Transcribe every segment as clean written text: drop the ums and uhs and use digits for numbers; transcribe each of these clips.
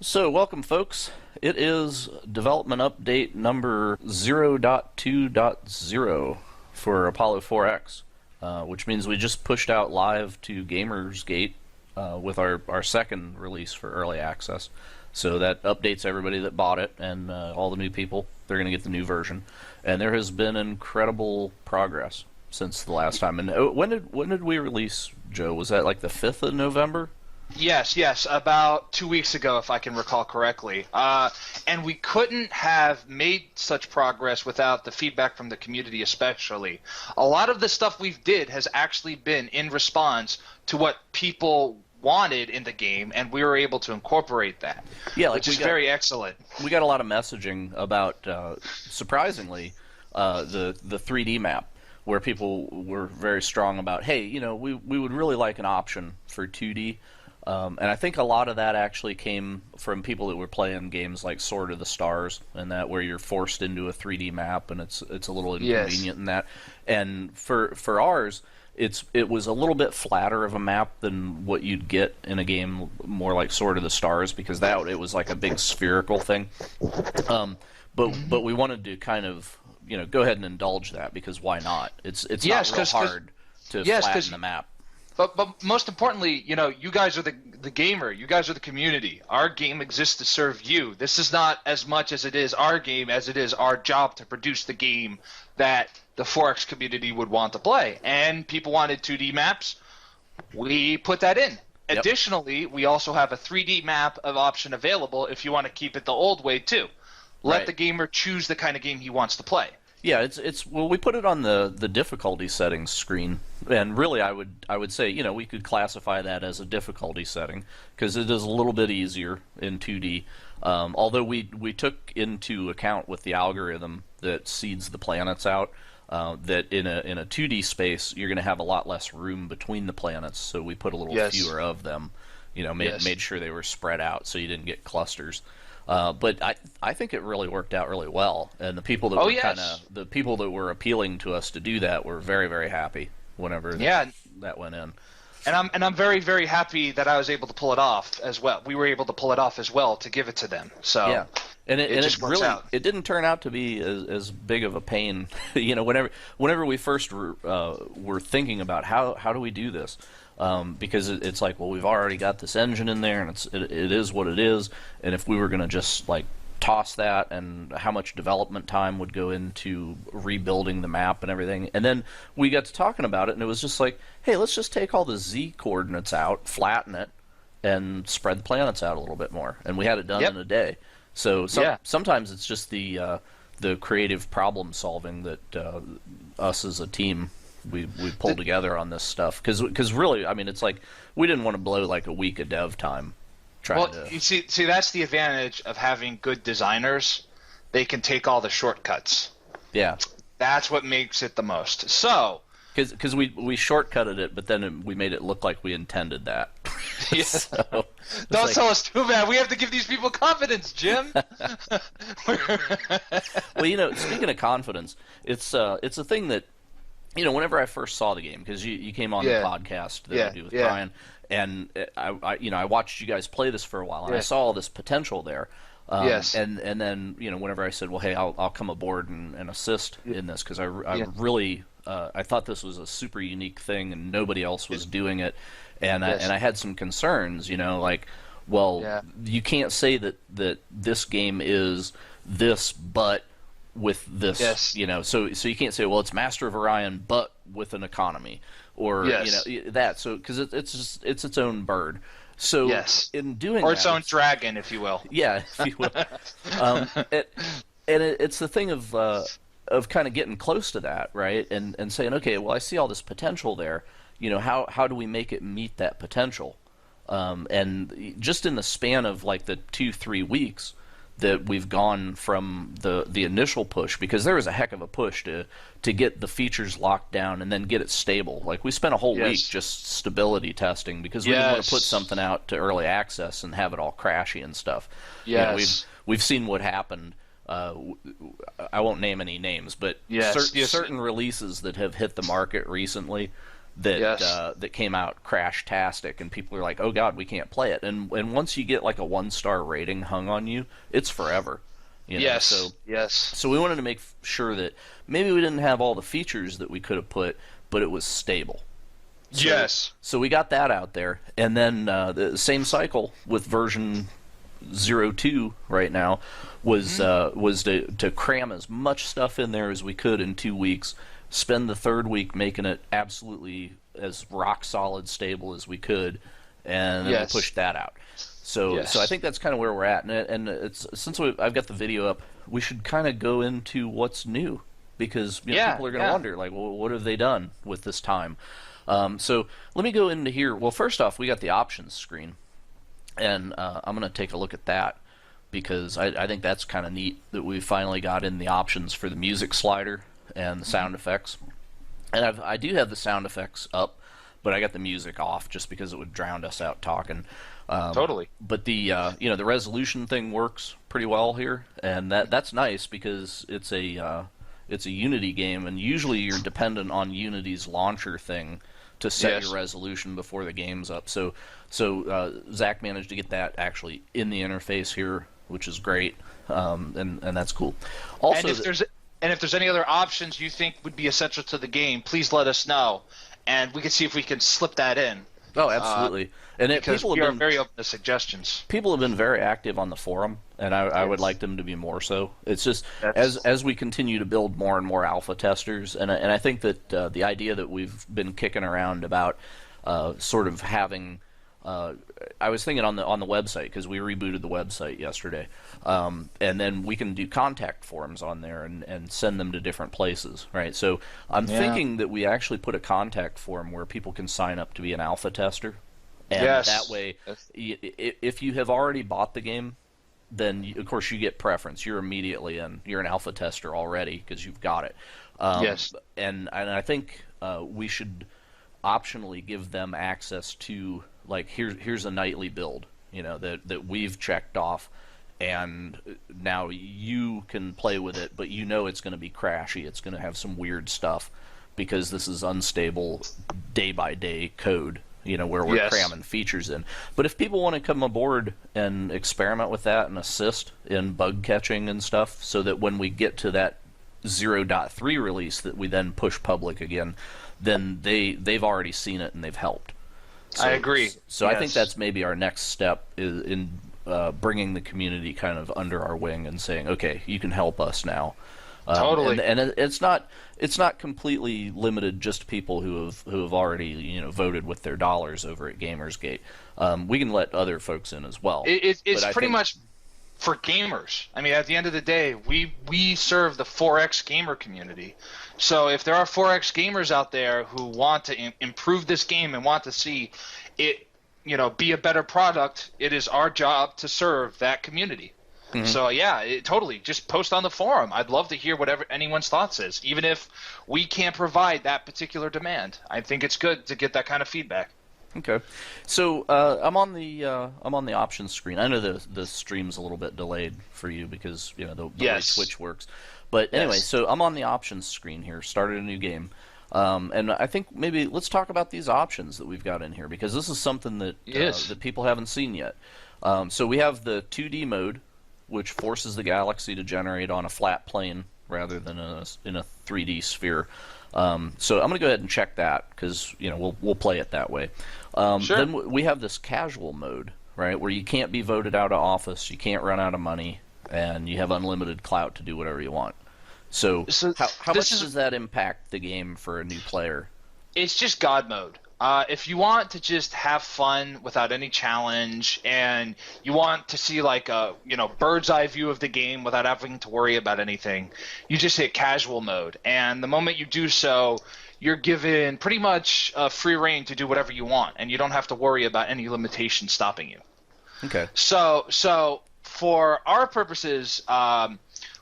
So, welcome, folks. It is development update number 0.2.0 for Apollo4X, which means we just pushed out live to Gamersgate with our second release for early access. So that updates everybody that bought it and all the new people. They're going to get the new version. And there has been incredible progress since the last time. And when did we release, Joe? Was that like the 5th of November? Yes, about 2 weeks ago, if I can recall correctly. And we couldn't have made such progress without the feedback from the community especially. A lot of the stuff we've did has actually been in response to what people wanted in the game, and we were able to incorporate that, which is very excellent. We got a lot of messaging about, surprisingly, the 3D map, where people were very strong about, hey, we would really like an option for 2D. And I think a lot of that actually came from people that were playing games like Sword of the Stars, and that where you're forced into a 3D map, and it's a little inconvenient in that. And for ours, it was a little bit flatter of a map than what you'd get in a game more like Sword of the Stars, because it was like a big spherical thing. But we wanted to kind of go ahead and indulge that, because why not? It's not real hard to flatten the map. But most importantly, you guys are the gamer. You guys are the community. Our game exists to serve you. This is not as much as it is our game as it is our job to produce the game that the 4X community would want to play. And people wanted 2D maps. We put that in. Yep. Additionally, we also have a 3D map of option available if you want to keep it the old way too. Let the gamer choose the kind of game he wants to play. Yeah, well, we put it on the difficulty settings screen, and really I would say we could classify that as a difficulty setting, because it is a little bit easier in 2D. Although we took into account with the algorithm that seeds the planets out, that in a 2D space you're going to have a lot less room between the planets, so we put a little fewer of them. Made sure they were spread out so you didn't get clusters. But I think it really worked out really well, and the people that the people that were appealing to us to do that were very, very happy whenever that went in. And I'm very, very happy that I was able to pull it off as well. We were able to pull it off as well to give it to them. So yeah, and it just works really out. It didn't turn out to be as big of a pain. Whenever we first were thinking about how do we do this. Because it's like, well, we've already got this engine in there, and it is what it is. And if we were going to just like toss that, and how much development time would go into rebuilding the map and everything, and then we got to talking about it, and it was just like, hey, let's just take all the Z coordinates out, flatten it, and spread the planets out a little bit more, and we had it done in a day. So sometimes it's just the creative problem solving that us as a team. We pulled together on this stuff because really, I mean, it's like we didn't want to blow like a week of dev time trying to. You see, that's the advantage of having good designers. They can take all the shortcuts. Yeah, that's what makes it the most. So, because we shortcutted it, but then we made it look like we intended that. Yes. Don't tell us too bad. We have to give these people confidence, Jim. Well, speaking of confidence, it's a thing that. Whenever I first saw the game, because you came on the podcast that I do with Brian, and I watched you guys play this for a while, and I saw all this potential there. And then whenever I said, well, hey, I'll come aboard and assist in this, because I really I thought this was a super unique thing and nobody else was doing it, and I had some concerns, like, well, you can't say that this game is this, but with this, so you can't say, well, it's Master of Orion, but with an economy, or that. So because it's its own bird. So in doing or its own dragon, if you will. Yeah, if you will. It's the thing of kind of getting close to that, right? And saying, okay, well, I see all this potential there. How do we make it meet that potential? And just in the span of like the 2-3 weeks that we've gone from the initial push, because there was a heck of a push to get the features locked down and then get it stable. Like, we spent a whole week just stability testing, because we didn't want to put something out to early access and have it all crashy and stuff. We've seen what happened. I won't name any names, but certain releases that have hit the market recently that Yes. that came out crash-tastic, and people are like, "Oh God, we can't play it." And once you get like a 1-star rating hung on you, it's forever. Yes. So Yes. we wanted to make sure that maybe we didn't have all the features that we could have put, but it was stable. So, Yes. So we got that out there, and then the same cycle with version 02 right now was to cram as much stuff in there as we could in 2 weeks. Spend the third week making it absolutely as rock solid stable as we could, and then we Yes. pushed that out. So Yes. I think that's kind of where we're at, and it's since I've got the video up, we should kind of go into what's new, because Yeah, people are going to yeah. wonder, like, well, what have they done with this time? So let me go into here. Well, first off, we got the options screen, and I'm going to take a look at that, because I think that's kind of neat that we finally got in the options for the music slider and the sound effects. And I do have the sound effects up, but I got the music off just because it would drown us out talking. Totally. But the the resolution thing works pretty well here, and that's nice because it's a Unity game, and usually you're dependent on Unity's launcher thing to set Yes. your resolution before the game's up. So Zach managed to get that actually in the interface here, which is great, and that's cool. Also, And if there's any other options you think would be essential to the game, please let us know, and we can see if we can slip that in. oh, absolutely, and Because people we have are been very open to suggestions. people have been very active on the forum, and I would Yes. like them to be more so. It's just That's- as we continue to build more and more alpha testers, and I think that the idea that we've been kicking around about sort of having I was thinking on the website, because we rebooted the website yesterday, and then we can do contact forms on there and send them to different places, right? So I'm Yeah. thinking that we actually put a contact form where people can sign up to be an alpha tester. And Yes. that way, Yes. if you have already bought the game, then of course you get preference. You're immediately in. You're an alpha tester already because you've got it. Yes. And I think we should optionally give them access to, like, here's a nightly build, that we've checked off, and now you can play with it, but it's going to be crashy. It's going to have some weird stuff because this is unstable day by day code. Where we're Yes. cramming features in. But if people want to come aboard and experiment with that and assist in bug catching and stuff, so that when we get to that 0.3 release that we then push public again, then they've already seen it and they've helped. I agree. So I think Yes. that's maybe our next step in bringing the community kind of under our wing and saying, okay, you can help us now. Totally. And it's not completely limited just to people who have already voted with their dollars over at Gamersgate. We can let other folks in as well. It's But I pretty think- much for gamers. I mean, at the end of the day, we serve the 4X gamer community. So if there are 4X gamers out there who want to improve this game and want to see it, be a better product, it is our job to serve that community. Mm-hmm. So yeah, totally. Just post on the forum. I'd love to hear whatever anyone's thoughts is, even if we can't provide that particular demand. I think it's good to get that kind of feedback. Okay, so I'm on the options screen. I know the stream's a little bit delayed for you because the way Yes. Twitch works. But anyway, Yes. so I'm on the options screen here. Started a new game, and I think maybe let's talk about these options that we've got in here, because this is something that Yes. that people haven't seen yet. So we have the 2D mode, which forces the galaxy to generate on a flat plane rather than in a 3D sphere. So I'm going to go ahead and check that because we'll play it that way. Sure. Then we have this casual mode, right, where you can't be voted out of office, you can't run out of money, and you have unlimited clout to do whatever you want. So how much does that impact the game for a new player? It's just God mode. If you want to just have fun without any challenge, and you want to see like a bird's eye view of the game without having to worry about anything, you just hit casual mode. And the moment you do so, you're given pretty much free reign to do whatever you want, and you don't have to worry about any limitations stopping you. Okay. So for our purposes,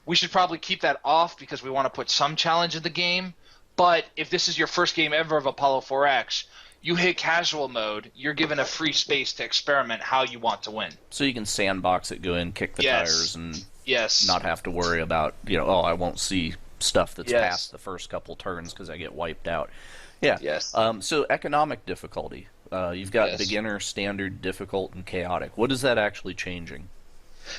we should probably keep that off because we want to put some challenge in the game. But if this is your first game ever of Apollo4X, you hit casual mode, you're given a free space to experiment how you want to win. So you can sandbox it, go in, kick the Yes. tires, and Yes. not have to worry about, I won't see stuff that's Yes. past the first couple turns because I get wiped out. Yeah. Yes. So economic difficulty. You've got Yes. beginner, standard, difficult, and chaotic. What is that actually changing?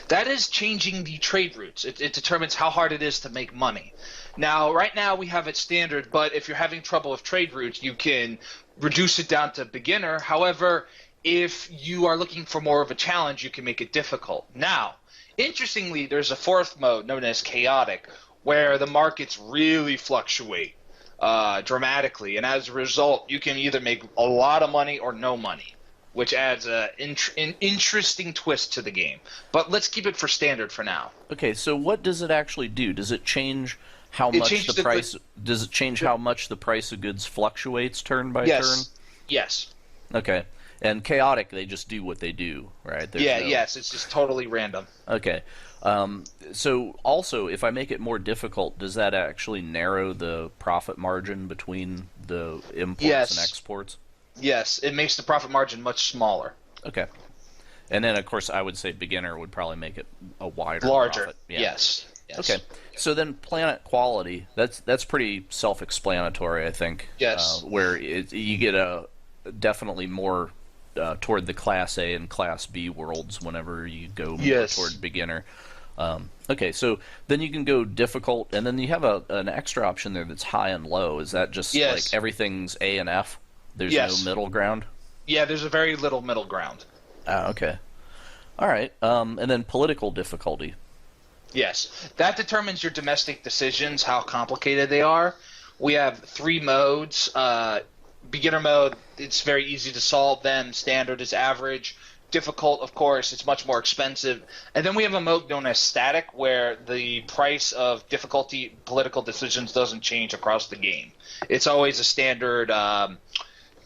That is changing the trade routes. It determines how hard it is to make money. Now, right now we have it standard, but if you're having trouble with trade routes, you can reduce it down to beginner. However, if you are looking for more of a challenge, you can make it difficult. Now, interestingly, there's a fourth mode known as chaotic, where the markets really fluctuate dramatically, and as a result, you can either make a lot of money or no money, which adds an interesting twist to the game. But let's keep it for standard for now. Okay, so what does it actually do? Does it change how It much changes the the price? Does it change how much the price of goods fluctuates turn by Yes. Yes. turn? Okay, and chaotic, they just do what they do, right? There's Yeah, no- yes, it's just totally random. Okay. So also, if I make it more difficult, does that actually narrow the profit margin between the imports Yes. and exports? Yes, it makes the profit margin much smaller. Okay. And then, of course, I would say beginner would probably make it a wider Larger. profit. Yeah. Yes. Yes. Okay. So then planet quality, that's pretty self-explanatory, I think. Yes. Where you get definitely more toward the Class A and Class B worlds whenever you go more Yes. toward beginner. Okay, so then you can go difficult, and then you have an extra option there that's high and low. Is that just Yes. like everything's A and F? There's Yes. no middle ground? Yeah, there's a very little middle ground. Ah, okay. All right. And then political difficulty. Yes, that determines your domestic decisions, how complicated they are. We have three modes. Beginner mode, it's very easy to solve them. Standard is average. Difficult, of course, it's much more expensive. And then we have a mode known as static, where the price of difficulty political decisions doesn't change across the game. It's always a standard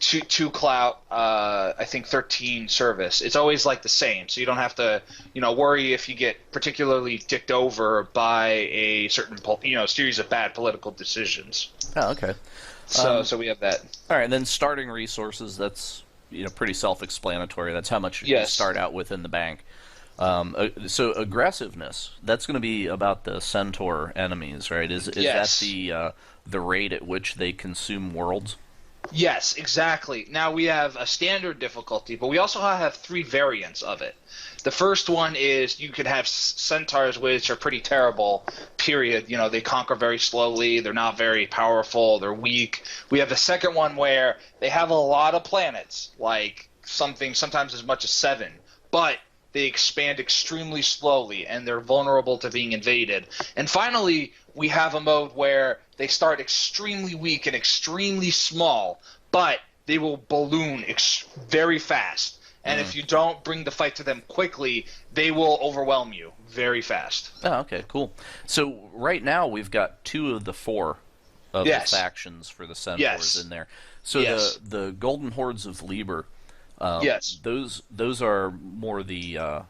two clout, I think 13 service. It's always like the same, so you don't have to, worry if you get particularly dicked over by a certain, series of bad political decisions. Oh, okay. So we have that. All right, and then starting resources, that's pretty self-explanatory. That's how much you Yes. start out with in the bank. So aggressiveness, that's going to be about the centaur enemies, right? Is Yes. that the rate at which they consume worlds? Yes, exactly. Now we have a standard difficulty, but we also have three variants of it. The first one is you could have centaurs, which are pretty terrible, period. They conquer very slowly, they're not very powerful, they're weak. We have the second one where they have a lot of planets, like sometimes as much as 7, but they expand extremely slowly and they're vulnerable to being invaded. And finally, we have a mode where they start extremely weak and extremely small, but they will balloon very fast. And if you don't bring the fight to them quickly, they will overwhelm you very fast. Oh, okay, cool. So right now we've got 2 of the 4 of Yes. the factions for the centaurs Yes. in there. So Yes. the Golden Hordes of Liber, Yes. those are more the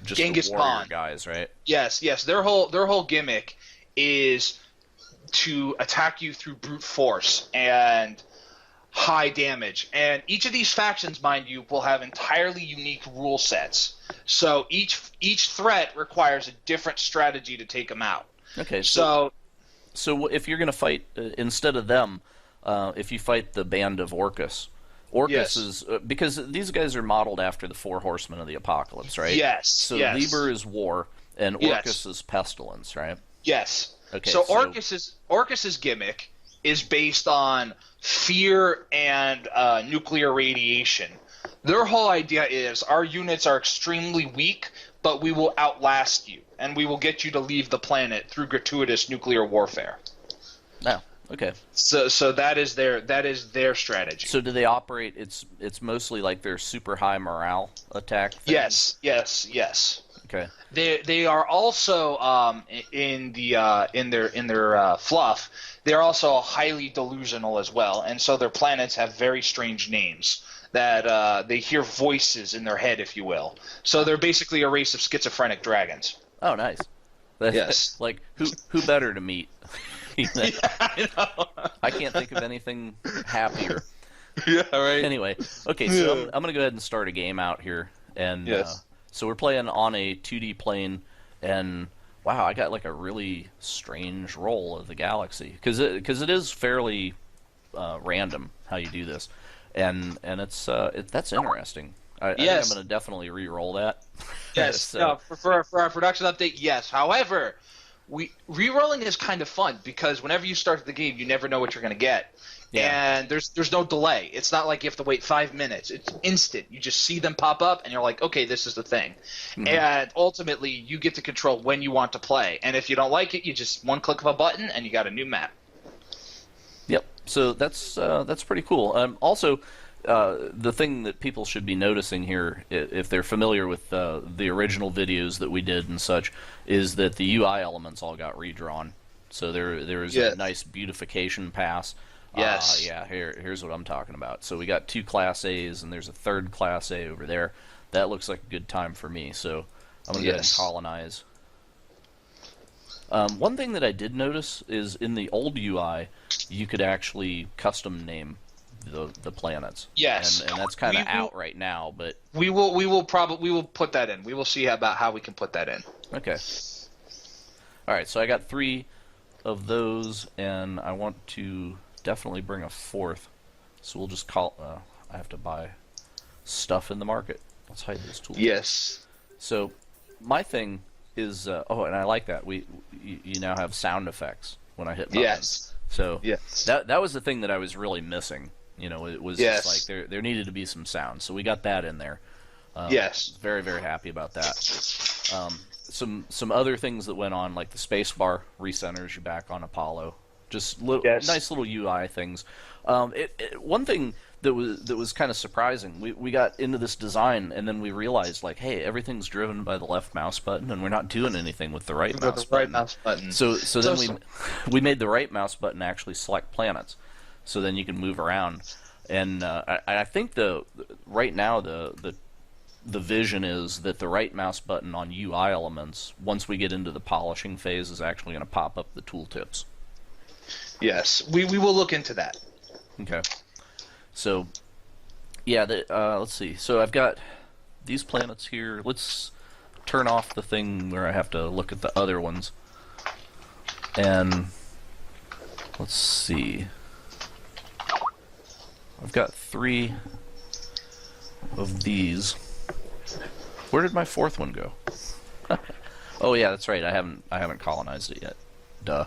just Genghis the warrior Khan. guys, right? Yes, yes. Their whole gimmick is to attack you through brute force and high damage. And each of these factions, mind you, will have entirely unique rule sets. So each threat requires a different strategy to take them out. Okay, So if you're going to fight instead of them, if you fight the band of Orcus, Orcus Yes. is because these guys are modeled after the 4 horsemen of the apocalypse, right? Yes, So yes. Liber is war, and Yes. Orcus is pestilence, right? yes. Okay, So so- Orcus's gimmick is based on fear and nuclear radiation. Their whole idea is our units are extremely weak, but we will outlast you, and we will get you to leave the planet through gratuitous nuclear warfare. Oh, okay. So that is their strategy. So do they operate? It's mostly like their super high morale attack thing? Yes, yes, yes. Okay. They are also in their fluff. They are also highly delusional as well, and so their planets have very strange names that they hear voices in their head, if you will. So they're basically a race of schizophrenic dragons. Oh, nice. Yes. Like who better to meet? I know. I can't think of anything happier. Yeah, right. Anyway, okay, so I'm going to go ahead and start a game out here, and Yes. so we're playing on a 2D plane, and wow, I got like a really strange roll of the galaxy because it is fairly random how you do this, and that's interesting. I think Yes. I'm going to definitely re-roll that. Yes. So, No, for our production update, yes. However, re-rolling is kind of fun because whenever you start the game, you never know what you're going to get. Yeah. And there's no delay. It's not like you have to wait 5 minutes. It's instant. You just see them pop up, and you're like, okay, this is the thing. And ultimately, you get to control when you want to play. And if you don't like it, you just one click of a button, and you got a new map. Yep. So that's pretty cool. Also, the thing that people should be noticing here, if they're familiar with the original videos that we did and such, is that the UI elements all got redrawn. So there is a nice beautification pass. Yes. Yeah. Here's what I'm talking about. So we got 2 Class A's, and there's a 3rd Class A over there. That looks like a good time for me. So I'm gonna go ahead and colonize. One thing that I did notice is in the old UI, you could actually custom name the planets. Yes. And that's kind of out right now, but we will put that in. We will see about how we can put that in. okay. All right, so I got 3 of those, and I want to definitely bring a 4th. So we'll just call. I have to buy stuff in the market. Let's hide this tool. Yes. So my thing is, oh, and I like that you now have sound effects when I hit buttons. Yes. So yes. that was the thing that I was really missing. You know, it was just like there needed to be some sound, so we got that in there. Yes. Very, very happy about that. Some other things that went on, like the spacebar recenters you back on Apollo. Just nice little UI things. One thing that was kind of surprising. We got into this design, and then we realized, like, hey, everything's driven by the left mouse button, and we're not doing anything with the right mouse button. So then we made the right mouse button actually select planets, so then you can move around. And I think right now the vision is that the right mouse button on UI elements, once we get into the polishing phase, is actually going to pop up the tooltips. Yes, we will look into that. Okay. So, yeah, let's see. So I've got these planets here. Let's turn off the thing where I have to look at the other ones. And let's see. I've got 3 of these. Where did my 4th one go? Oh yeah, that's right. I haven't colonized it yet. Duh.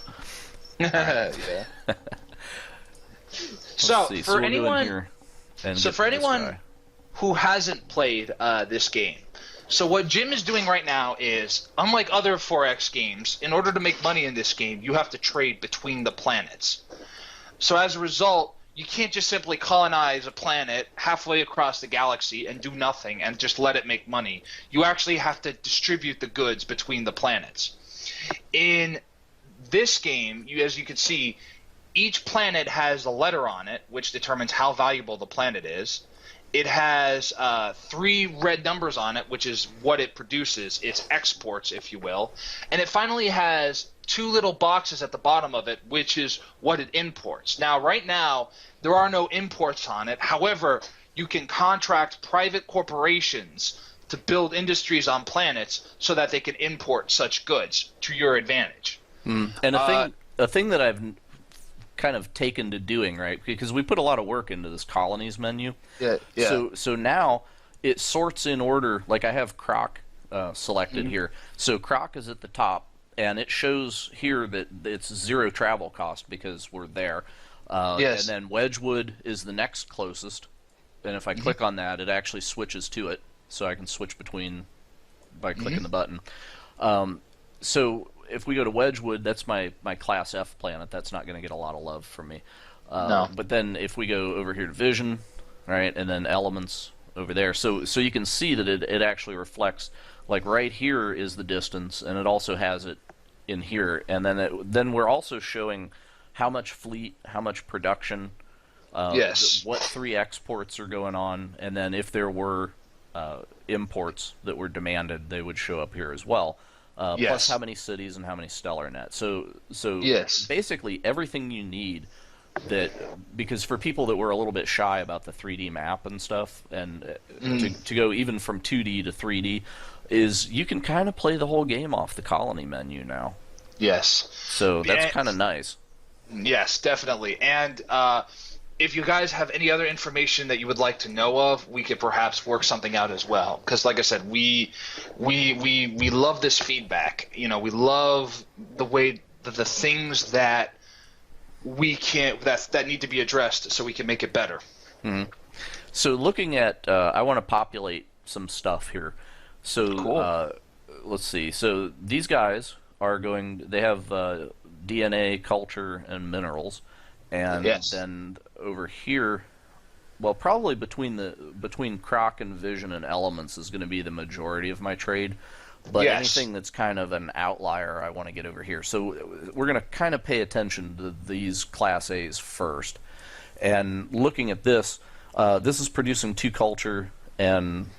Yeah. So see. for we'll anyone, who hasn't played this game, so what Jim is doing right now is, unlike other 4X games, in order to make money in this game, you have to trade between the planets. So as a result, you can't just simply colonize a planet halfway across the galaxy and do nothing and just let it make money. You actually have to distribute the goods between the planets. In this game, as you can see, each planet has a letter on it, which determines how valuable the planet is. It has 3 red numbers on it, which is what it produces, its exports, if you will. And it finally has 2 little boxes at the bottom of it, which is what it imports. Now, right now, there are no imports on it. However, you can contract private corporations to build industries on planets so that they can import such goods to your advantage. And a thing that I've kind of taken to doing, right, because we put a lot of work into this colonies menu. Yeah. So now it sorts in order. Like I have Croc selected here. So Croc is at the top, and it shows here that it's 0 travel cost because we're there. And then Wedgwood is the next closest. And if I click on that, it actually switches to it. So I can switch between by clicking the button. So if we go to Wedgwood, that's my Class F planet. That's not going to get a lot of love from me. No. But then if we go over here to Vision, right, and then Elements over there. So you can see that it actually reflects, like right here is the distance, and it also has it in here. And then we're also showing how much fleet, how much production, what 3 exports are going on, and then if there were imports that were demanded, they would show up here as well. Plus how many cities and how many stellar net. So basically everything you need, because for people that were a little bit shy about the 3D map and stuff, and to go even from 2D to 3D, is you can kind of play the whole game off the colony menu now. Yes. So that's kind of nice. Yes, definitely. And if you guys have any other information that you would like to know of, we could perhaps work something out as well. Because, like I said, we love this feedback. You know, we love the way the things that we can that need to be addressed, so we can make it better. Mm-hmm. So, looking at, I want to populate some stuff here. So, Cool. Let's see. So, these guys are going. They have DNA, culture, and minerals. And Yes. then over here, well, probably between Croc and Vision and Elements is going to be the majority of my trade. But Yes. anything that's kind of an outlier, I want to get over here. So we're going to kind of pay attention to these Class A's first. And looking at this, this is producing 2 culture and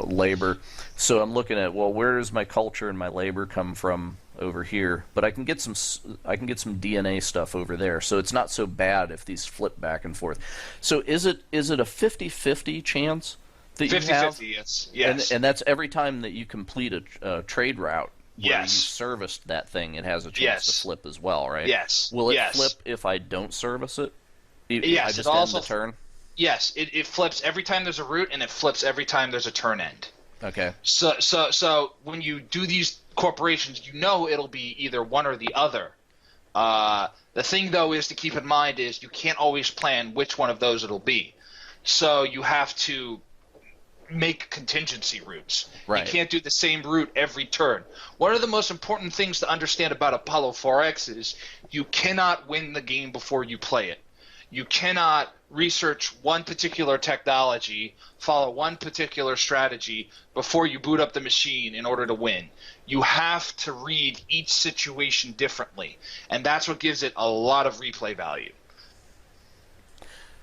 labor. So I'm looking at, well, where does my culture and my labor come from over here? But I can get some DNA stuff over there. So it's not so bad if these flip back and forth. So is it a 50-50 chance that you have? 50-50, yes. And that's every time that you complete a trade route where Yes. you serviced that thing, it has a chance Yes. to flip as well, right? Yes. Will it Yes. flip if I don't service it? Yes, I it just also end the turn? Yes, it flips every time there's a route, and it flips every time there's a turn end. Okay. So when you do these corporations, you know it'll be either one or the other. The thing, though, is to keep in mind is you can't always plan which one of those it'll be. So you have to make contingency routes. Right. You can't do the same route every turn. One of the most important things to understand about Apollo4X is you cannot win the game before you play it. You cannot research one particular technology, follow one particular strategy before you boot up the machine in order to win. You have to read each situation differently, and that's what gives it a lot of replay value.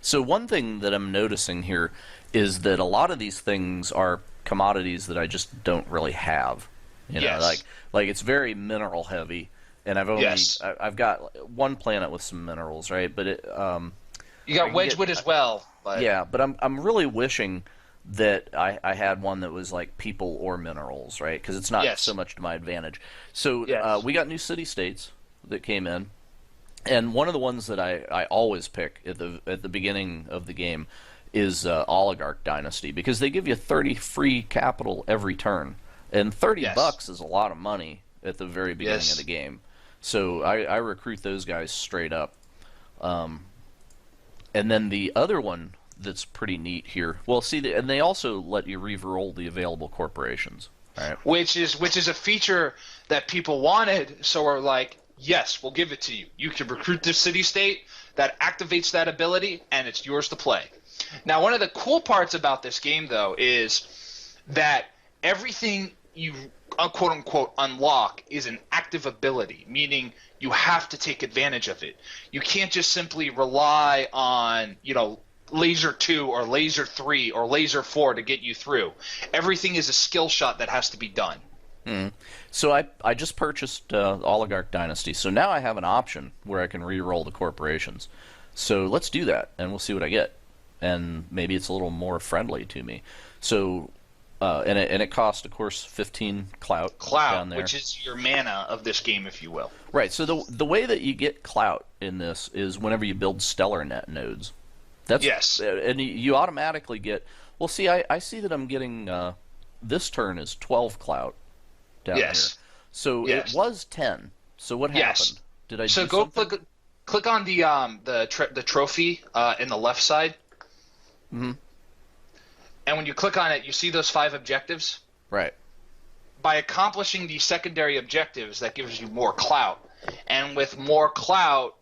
So one thing that I'm noticing here is that a lot of these things are commodities that I just don't really have. You know, Yes. like it's very mineral heavy, and I've only Yes. I've got one planet with some minerals, right? But it You got can Wedgwood get- as well. But yeah, but I'm really wishing that I had one that was like people or minerals, right? Because it's not Yes. so much to my advantage. So Yes. we got new city states that came in, and one of the ones that I always pick at the beginning of the game is Oligarch Dynasty, because they give you 30 free capital every turn, and 30 Yes. bucks is a lot of money at the very beginning Yes. of the game. So I recruit those guys straight up. And then the other one that's pretty neat here. Well, see, and they also let you re-roll the available corporations. Right. which is a feature that people wanted, so we're like, yes, we'll give it to you. You can recruit this city state that activates that ability, and it's yours to play. Now, one of the cool parts about this game, though, is that everything you quote unquote unlock is an active ability, meaning you have to take advantage of it. You can't just simply rely on, laser 2 or laser 3 or laser 4 to get you through. Everything is a skill shot that has to be done. So I just purchased Oligarch Dynasty, so now I have an option where I can re-roll the corporations. So let's do that, and we'll see what I get. And maybe it's a little more friendly to me. So, and it costs, of course, 15 clout down Clout, there. which is your mana of this game, if you will. Right. So the way that you get clout in this is whenever you build stellar net nodes. That's Yes. And you automatically get. Well, see, I see that I'm getting this turn is 12 clout down Yes. here. So Yes. it was 10. So what Yes. happened? Did I So do go something? click on the trophy in the left side. Mm-hmm. And when you click on it, you see those 5 objectives. Right. By accomplishing these secondary objectives, that gives you more clout. And with more clout,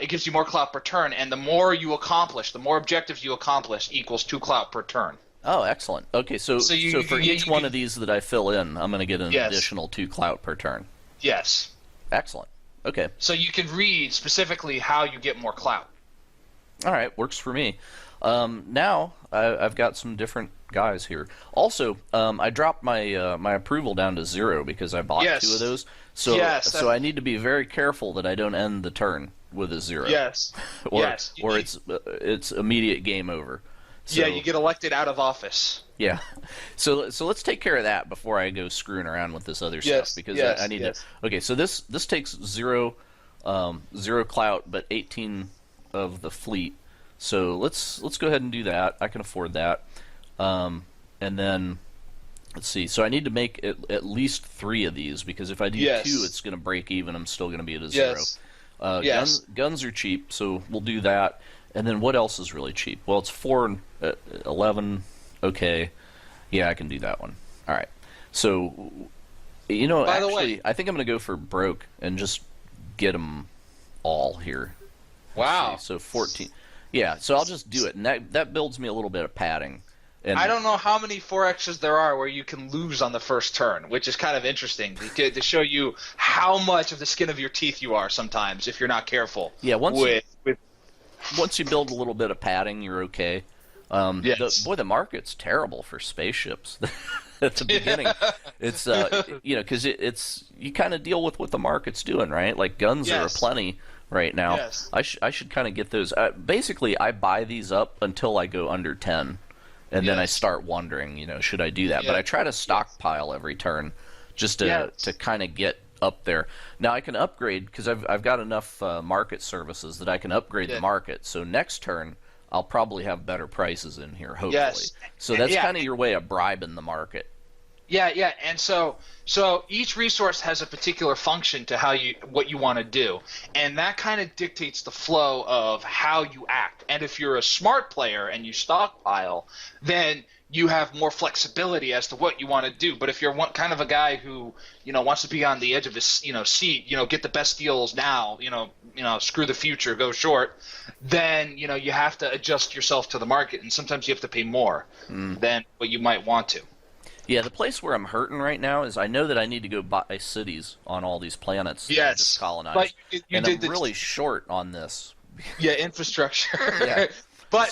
it gives you more clout per turn. And the more you accomplish, the more objectives you accomplish equals 2 clout per turn. Oh, excellent. Okay, so So you- for you- each you one can- of these that I fill in, I'm going to get an Yes. additional 2 clout per turn. Yes. Excellent. Okay. So you can read specifically how you get more clout. All right, works for me. Now I've got some different guys here. Also, I dropped my my approval down to 0 because I bought Yes. 2 of those. So Yes, so I need to be very careful that I don't end the turn with a 0. Yes. Or Yes. or it's immediate game over. So, Yeah, you get elected out of office. yeah. So let's take care of that before I go screwing around with this other Yes, stuff, because yes, I need yes. to. Okay, so this takes 0 clout, but 18 of the fleet. So let's go ahead and do that. I can afford that. And then let's see. So I need to make at least 3 of these, because if I do 2, it's going to break even. I'm still going to be at a 0. Guns are cheap, so we'll do that. And then what else is really cheap? Well, it's 4 and 11. Okay, yeah, I can do that one. All right. So, By the actually, way, I think I'm going to go for broke and just get them all here. Wow. So 14. Yeah, so I'll just do it, and that builds me a little bit of padding. And I don't know how many 4Xs there are where you can lose on the first turn, which is kind of interesting to show you how much of the skin of your teeth you are sometimes if you're not careful. Yeah, once you build a little bit of padding, you're okay. The market's terrible for spaceships at the beginning. It's because it's you kind of deal with what the market's doing, right? Like guns are aplenty right now. Yes. I should kind of get those. Basically, I buy these up until I go under 10. And then I start wondering, should I do that? Yeah. But I try to stockpile every turn just to kind of get up there. Now I can upgrade, because I've got enough market services that I can upgrade the market. So next turn, I'll probably have better prices in here, hopefully. Yes. So that's kind of your way of bribing the market. Yeah, and so each resource has a particular function to what you want to do, and that kind of dictates the flow of how you act. And if you're a smart player and you stockpile, then you have more flexibility as to what you want to do. But if you're kind of a guy who wants to be on the edge of his seat, get the best deals now, screw the future, go short, then you have to adjust yourself to the market, and sometimes you have to pay more than what you might want to. Yeah, the place where I'm hurting right now is I know that I need to go buy cities on all these planets that I just colonized. But and I'm really short on this. Yeah, infrastructure. Yeah. But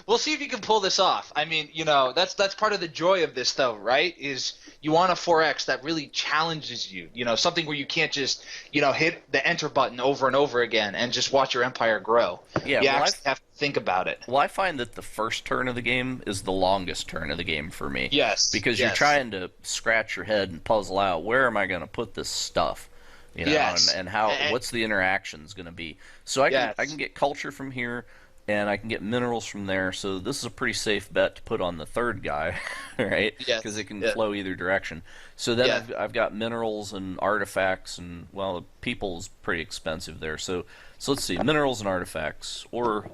we'll see if you can pull this off. I mean, that's part of the joy of this, though, right? Is you want a 4X that really challenges you. Something where you can't just hit the enter button over and over again and just watch your empire grow. Yeah, you actually have to think about it. Well, I find that the first turn of the game is the longest turn of the game for me. Yes. Because you're trying to scratch your head and puzzle out, where am I going to put this stuff? And how what's the interactions going to be? So I can get culture from here, and I can get minerals from there. So this is a pretty safe bet to put on the third guy, right? Because it can flow either direction. So then I've got minerals and artifacts, and the people's pretty expensive there. So let's see, minerals and artifacts, or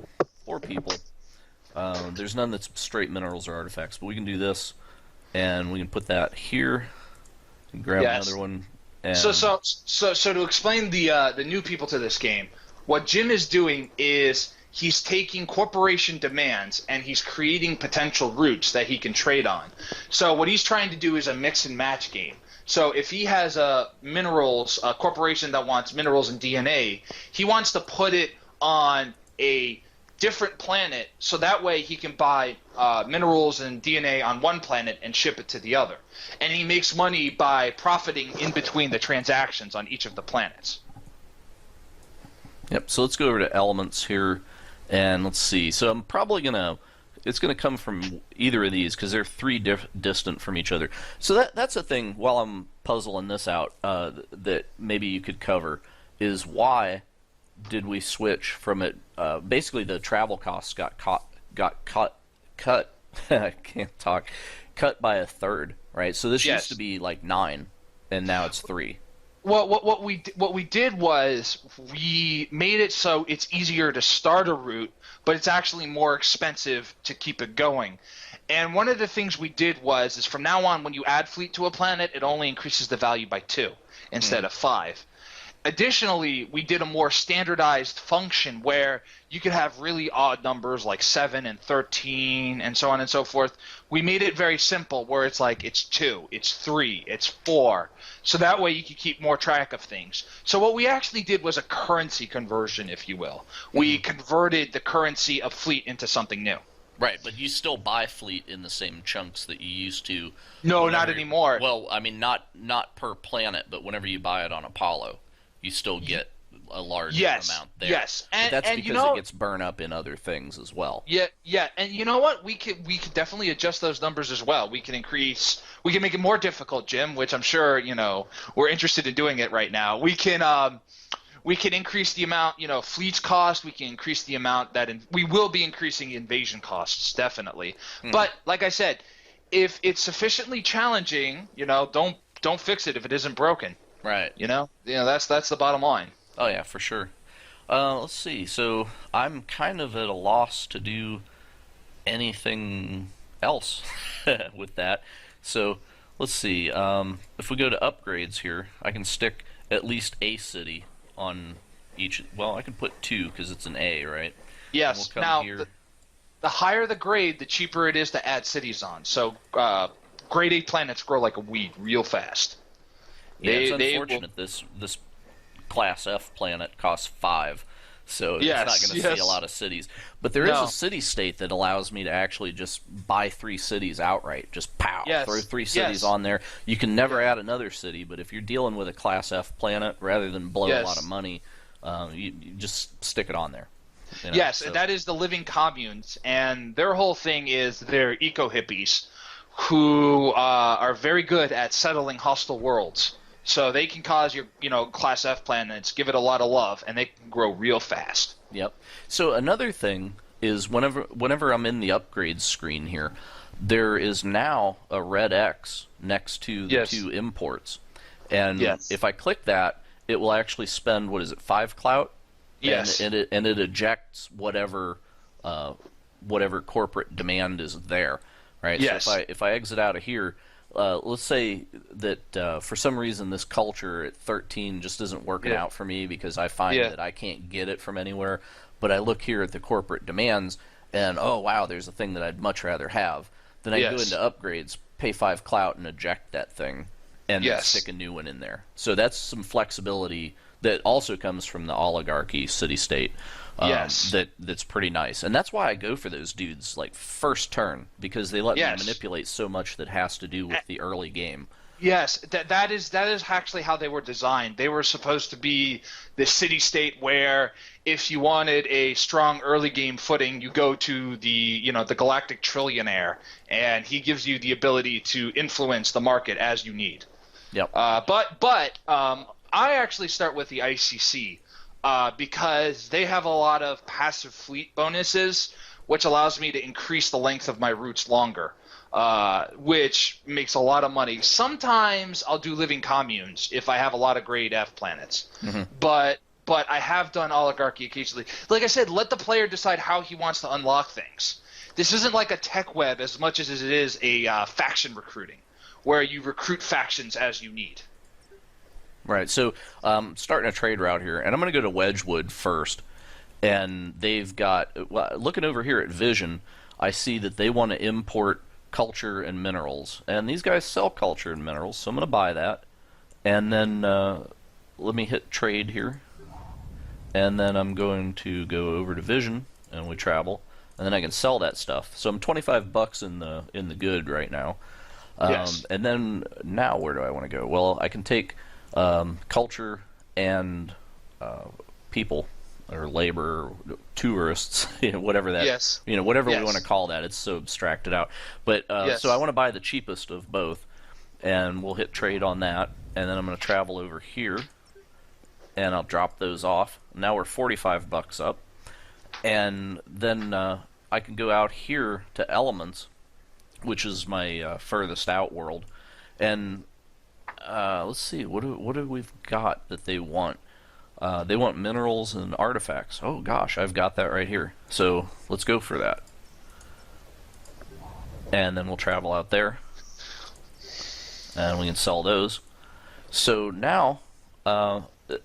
people. There's none that's straight minerals or artifacts, but we can do this, and we can put that here. And grab another one. And so to explain the new people to this game, what Jim is doing is he's taking corporation demands and he's creating potential routes that he can trade on. So what he's trying to do is a mix and match game. So if he has a corporation that wants minerals and DNA, he wants to put it on a different planet, so that way he can buy minerals and DNA on one planet and ship it to the other. And he makes money by profiting in between the transactions on each of the planets. Yep, so let's go over to elements here, and let's see. So I'm probably it's gonna come from either of these, because they're 3 distant from each other. So that's a thing, while I'm puzzling this out, that maybe you could cover, is why did we switch from it? Basically, the travel costs got cut. I can't talk. Cut by a third, right? So this used to be like 9, and now it's 3. Well, what we did was we made it so it's easier to start a route, but it's actually more expensive to keep it going. And one of the things we did is from now on, when you add fleet to a planet, it only increases the value by 2 instead of 5. Additionally, we did a more standardized function where you could have really odd numbers like 7 and 13 and so on and so forth. We made it very simple, where it's like it's 2, it's 3, it's 4. So that way you can keep more track of things. So what we actually did was a currency conversion, if you will. We converted the currency of fleet into something new. Right, but you still buy fleet in the same chunks that you used to. No, not anymore. Well, I mean, not per planet, but whenever you buy it on Apollo, you still get a large amount there. Yes, but that's because it gets burned up in other things as well. Yeah, and you know what? We could definitely adjust those numbers as well. We can make it more difficult, Jim, which I'm sure we're interested in doing it right now. We can we can increase the amount, fleets cost. We can increase the amount that we will be increasing invasion costs, definitely. But like I said, if it's sufficiently challenging, don't fix it if it isn't broken. Right. That's the bottom line. Oh yeah, for sure. Let's see. So I'm kind of at a loss to do anything else with that. So let's see. If we go to upgrades here, I can stick at least a city on each. Well, I can put 2 because it's an A, right? Yes. We'll now, here. The higher the grade, the cheaper it is to add cities on. So grade A planets grow like a weed real fast. Yeah, it's unfortunate this Class F planet costs 5, so it's not going to see a lot of cities. But there is a city state that allows me to actually just buy 3 cities outright. Just pow, throw 3 cities on there. You can never add another city, but if you're dealing with a Class F planet, rather than blow a lot of money, you just stick it on there. Yes, that is the living communes, and their whole thing is they're eco-hippies who are very good at settling hostile worlds. So they can cause your, Class F planets, give it a lot of love, and they can grow real fast. Yep. So another thing is whenever I'm in the upgrades screen here, there is now a red X next to the 2 imports. And if I click that, it will actually spend, 5 clout? Yes. And it ejects whatever corporate demand is there, right? Yes. So if I exit out of here, let's say that for some reason this culture at 13 just isn't working out for me because I find that I can't get it from anywhere, but I look here at the corporate demands and, oh, wow, there's a thing that I'd much rather have. Then I go into upgrades, pay 5 clout, and eject that thing, and then stick a new one in there. So that's some flexibility that also comes from the oligarchy city-state. That's pretty nice, and that's why I go for those dudes like first turn, because they let me manipulate so much that has to do with the early game. Yes, that is actually how they were designed. They were supposed to be the city-state where if you wanted a strong early game footing, you go to the the galactic trillionaire, and he gives you the ability to influence the market as you need. Yep. But I actually start with the ICC. Because they have a lot of passive fleet bonuses, which allows me to increase the length of my routes longer, which makes a lot of money. Sometimes I'll do living communes if I have a lot of grade F planets, but I have done oligarchy occasionally. Like I said, let the player decide how he wants to unlock things. This isn't like a tech web as much as it is a faction recruiting, where you recruit factions as you need. Right, so starting a trade route here, and I'm going to go to Wedgwood first, and they've got, looking over here at Vision, I see that they want to import culture and minerals, and these guys sell culture and minerals, so I'm going to buy that, and then let me hit trade here, and then I'm going to go over to Vision, and we travel, and then I can sell that stuff. So I'm 25 bucks in the good right now. And then now where do I want to go? Well, I can take culture and people or labor, tourists, whatever that, whatever we want to call that. It's so abstracted out. But so I want to buy the cheapest of both, and we'll hit trade on that, and then I'm going to travel over here, and I'll drop those off. Now we're 45 bucks up, and then I can go out here to Elements, which is my furthest out world, and let's see, what do we've got that they want? They want minerals and artifacts. Oh gosh, I've got that right here. So let's go for that. And then we'll travel out there, and we can sell those. So now,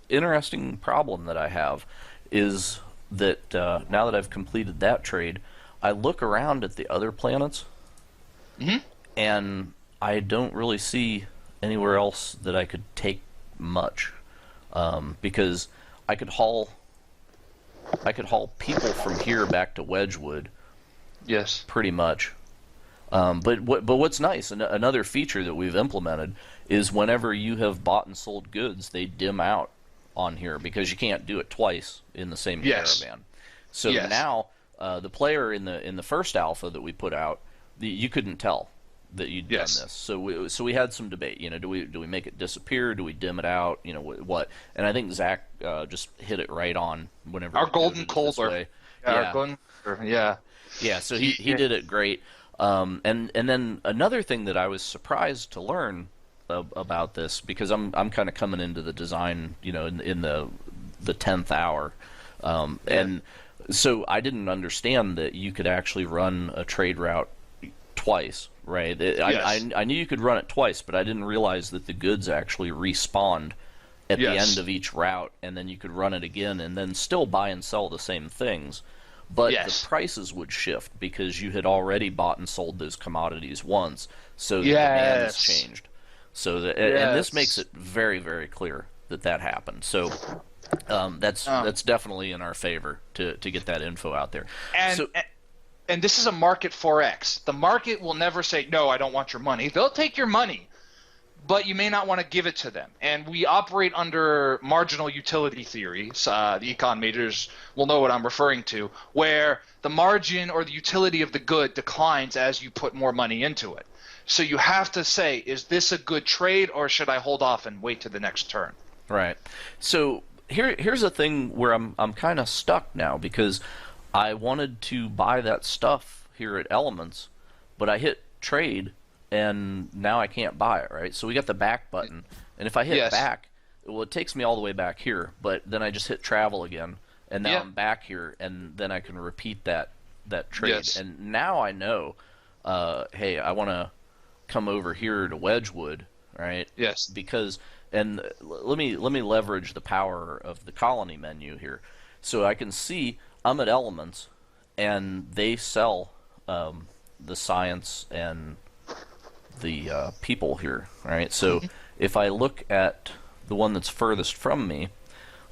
interesting problem that I have is that now that I've completed that trade, I look around at the other planets, and I don't really see anywhere else that I could take much, because I could haul people from here back to Wedgwood. Yes. Pretty much. But what's nice, another feature that we've implemented is whenever you have bought and sold goods, they dim out on here because you can't do it twice in the same caravan. So now the player in the first alpha that we put out, you couldn't tell that you'd Yes. done this. So we had some debate. Do we make it disappear? Do we dim it out? What? And I think Zach just hit it right on whenever Our we golden noted it this Kohler. way. Yeah, Yeah. our golden. Yeah. Yeah, so he did it great. And then another thing that I was surprised to learn about this, because I'm kind of coming into the design, in the 10th hour, and so I didn't understand that you could actually run a trade route twice, right? I knew you could run it twice, but I didn't realize that the goods actually respawned at the end of each route, and then you could run it again and then still buy and sell the same things. But the prices would shift because you had already bought and sold those commodities once, so the demand has changed. So and this makes it very, very clear that happened. So that's definitely in our favor to get that info out there. And this is a market 4X. The market will never say, no, I don't want your money. They'll take your money, but you may not want to give it to them. And we operate under marginal utility theory. The econ majors will know what I'm referring to, where the margin or the utility of the good declines as you put more money into it. So you have to say, is this a good trade, or should I hold off and wait to the next turn? Right. So here's a thing where I'm kind of stuck now, because I wanted to buy that stuff here at Elements, but I hit trade, and now I can't buy it, right? So we got the back button, and if I hit back, well, it takes me all the way back here, but then I just hit travel again, and now I'm back here, and then I can repeat that trade. And now I know, hey, I want to come over here to Wedgwood, right? Yes. Because, and let me leverage the power of the colony menu here. So I can see I'm at Elements, and they sell the science and the people here, right? So if I look at the one that's furthest from me,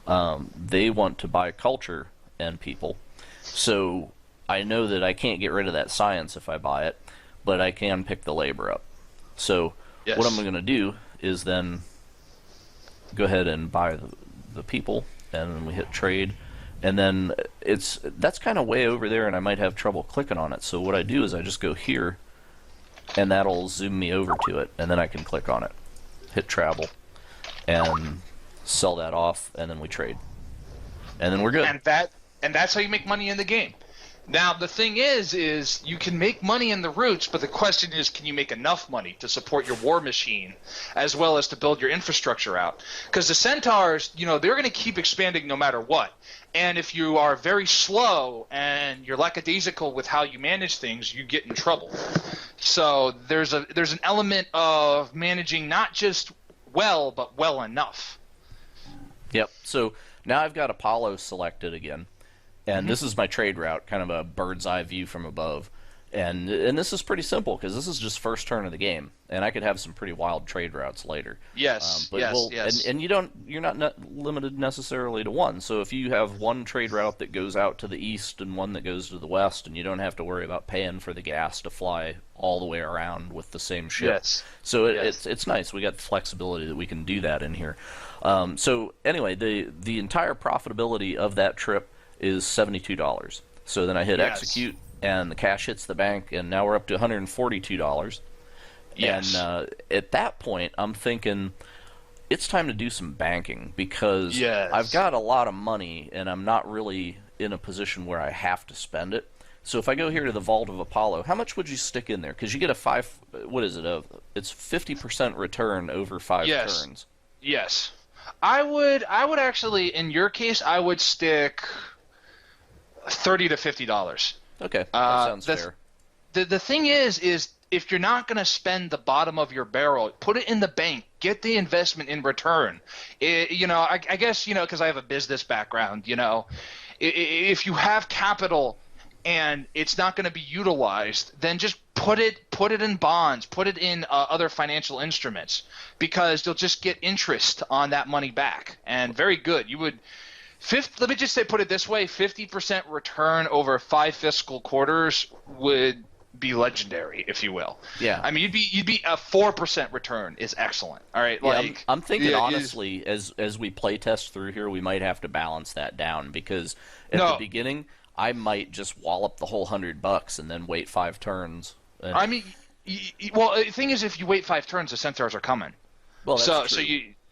they want to buy culture and people. So I know that I can't get rid of that science if I buy it, but I can pick the labor up. So what I'm going to do is then go ahead and buy the people, and then we hit trade. And then that's kind of way over there, and I might have trouble clicking on it. So what I do is I just go here, and that'll zoom me over to it, and then I can click on it, hit travel, and sell that off, and then we trade, and then we're good. And that's how you make money in the game. Now the thing is you can make money in the roots, but the question is, can you make enough money to support your war machine as well as to build your infrastructure out? Because the centaurs, they're going to keep expanding no matter what. And if you are very slow and you're lackadaisical with how you manage things, you get in trouble. So there's an element of managing not just well, but well enough. Yep. So now I've got Apollo selected again. And this is my trade route, kind of a bird's eye view from above. And this is pretty simple, because this is just first turn of the game, and I could have some pretty wild trade routes later. Yes, yes. And you're not limited necessarily to one. So if you have one trade route that goes out to the east and one that goes to the west, and you don't have to worry about paying for the gas to fly all the way around with the same ship. Yes. So it's nice. We got the flexibility that we can do that in here. So anyway, the entire profitability of that trip is $72. So then I hit execute, and the cash hits the bank, and now we're up to $142. Yes. And at that point, I'm thinking it's time to do some banking, because I've got a lot of money, and I'm not really in a position where I have to spend it. So if I go here to the Vault of Apollo, how much would you stick in there? Because you get it's 50% return over 5 turns. Yes. I would actually, in your case, I would stick $30 to $50. Okay, that sounds fair. The thing is if you're not going to spend the bottom of your barrel, put it in the bank. Get the investment in return. I guess, because I have a business background, if you have capital and it's not going to be utilized, then just put it in bonds, put it in other financial instruments, because you'll just get interest on that money back. And very good. Let me just put it this way, 50% return over 5 fiscal quarters would be legendary, if you will. Yeah. I mean, you'd be a 4% return is excellent. All right. Yeah, I'm thinking honestly, as we play test through here, we might have to balance that down, because at the beginning, I might just wallop the whole $100 and then wait 5 turns. Well, the thing is, if you wait 5 turns, the centaurs are coming. Well, that's So true. so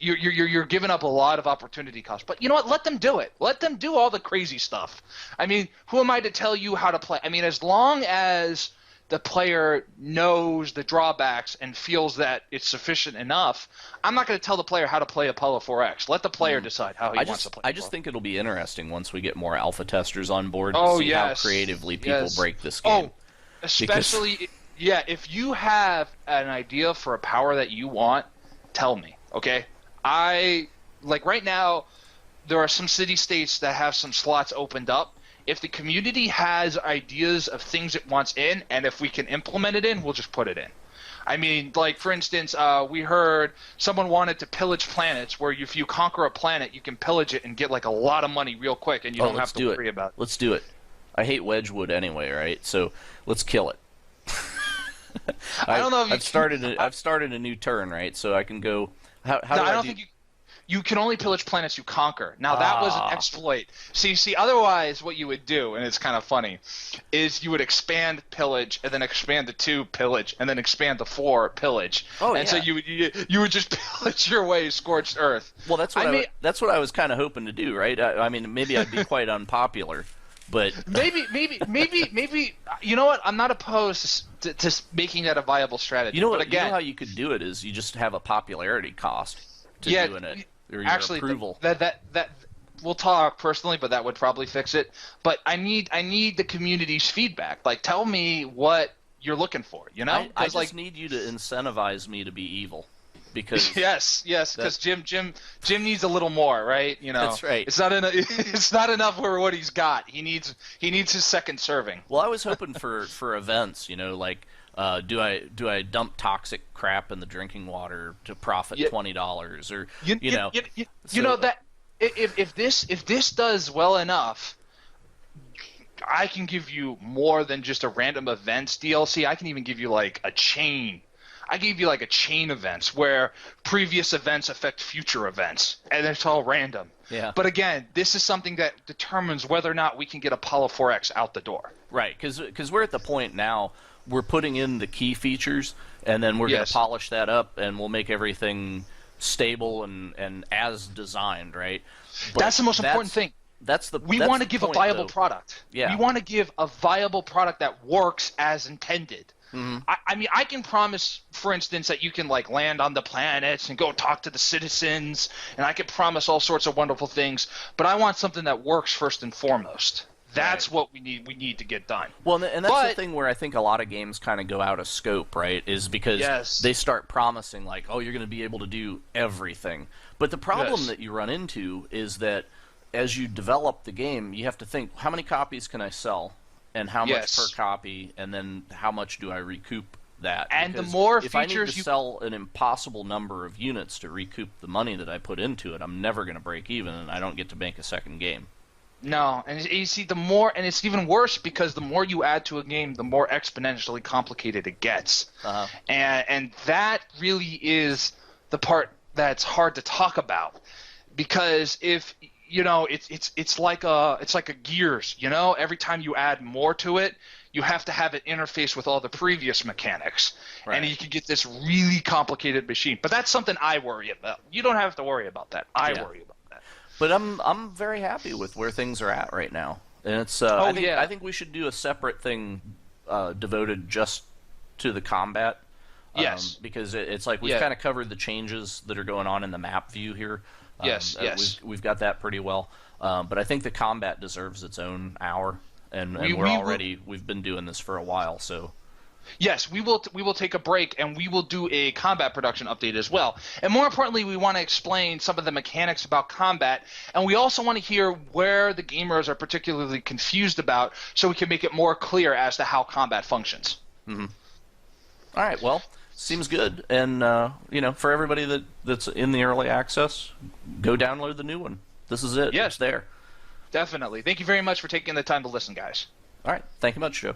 you're giving up a lot of opportunity cost. But you know what? Let them do it. Let them do all the crazy stuff. I mean, who am I to tell you how to play? I mean, as long as the player knows the drawbacks and feels that it's sufficient enough, I'm not going to tell the player how to play Apollo4X. Let the player decide how he wants to play. I just think it'll be interesting once we get more alpha testers on board to Oh see how yes, creatively people yes. break this game. Oh, especially yeah. If you have an idea for a power that you want, tell me. Okay, like right now, there are some city states that have some slots opened up. If the community has ideas of things it wants in, and if we can implement it in, we'll just put it in. I mean, like for instance, we heard someone wanted to pillage planets, where if you conquer a planet, you can pillage it and get like a lot of money real quick, and you don't have to worry about it. Let's do it. I hate Wedgwood anyway, right? So let's kill it. I don't know if I've started a new turn, right? So I can go. How No, do I don't think you can only pillage planets you conquer. Now that was an exploit. See, otherwise what you would do, and it's kind of funny, is you would expand pillage and then expand to 2 pillage and then expand to 4 pillage. Oh, and so you would just pillage your way scorched earth. Well, that's what that's what I was kind of hoping to do, right? I mean, maybe I'd be quite unpopular, but maybe you know what? I'm not opposed to making that a viable strategy. you know but what? again, You know how you could do it is you just have a popularity cost to doing it. Or your actually, approval. that we'll talk personally, but that would probably fix it. But I need the community's feedback. Like, tell me what you're looking for. You know, I just need you to incentivize me to be evil, because yes, because Jim needs a little more, right? You know, that's right. It's not enough. It's not enough for what he's got. He needs his second serving. Well, I was hoping for events. You know, like. Do I dump toxic crap in the drinking water to profit $20 or you know? You know that if this does well enough, I can give you more than just a random events DLC. I can even give you like a chain. I give you like a chain events where previous events affect future events, and it's all random. Yeah. But again, this is something that determines whether or not we can get Apollo4X out the door. Right, because we're at the point now. We're putting in the key features, and then we're going to polish that up, and we'll make everything stable and as designed, right? But that's the most important thing. We want to give a viable product. Yeah. We want to give a viable product that works as intended. Mm-hmm. I mean, I can promise, for instance, that you can like land on the planets and go talk to the citizens, and I can promise all sorts of wonderful things, but I want something that works first and foremost. That's what we need to get done. Well, and that's the thing where I think a lot of games kind of go out of scope, right? Is because they start promising like, oh, you're going to be able to do everything. But the problem that you run into is that as you develop the game, you have to think, how many copies can I sell, and how much per copy, and then how much do I recoup that? And because the more if I need features to sell an impossible number of units to recoup the money that I put into it, I'm never going to break even, and I don't get to make a second game. No, and you see, and it's even worse because the more you add to a game, the more exponentially complicated it gets. And that really is the part that's hard to talk about, because if you know, it's like a Gears. You know, every time you add more to it, you have to have it interface with all the previous mechanics, and you can get this really complicated machine. But that's something I worry about. You don't have to worry about that. I worry about. But I'm very happy with where things are at right now, and it's I think we should do a separate thing devoted just to the combat. Because it's like we've kind of covered the changes that are going on in the map view here. We've got that pretty well, but I think the combat deserves its own hour, and we've been doing this for a while, so. Yes, we will take a break, and we will do a combat production update as well. And more importantly, we want to explain some of the mechanics about combat, and we also want to hear where the gamers are particularly confused about, so we can make it more clear as to how combat functions. Mm-hmm. All right, well, seems good. And you know, for everybody that's in the early access, go download the new one. This is it. Yes, it's there. Definitely. Thank you very much for taking the time to listen, guys. All right, thank you much, Joe.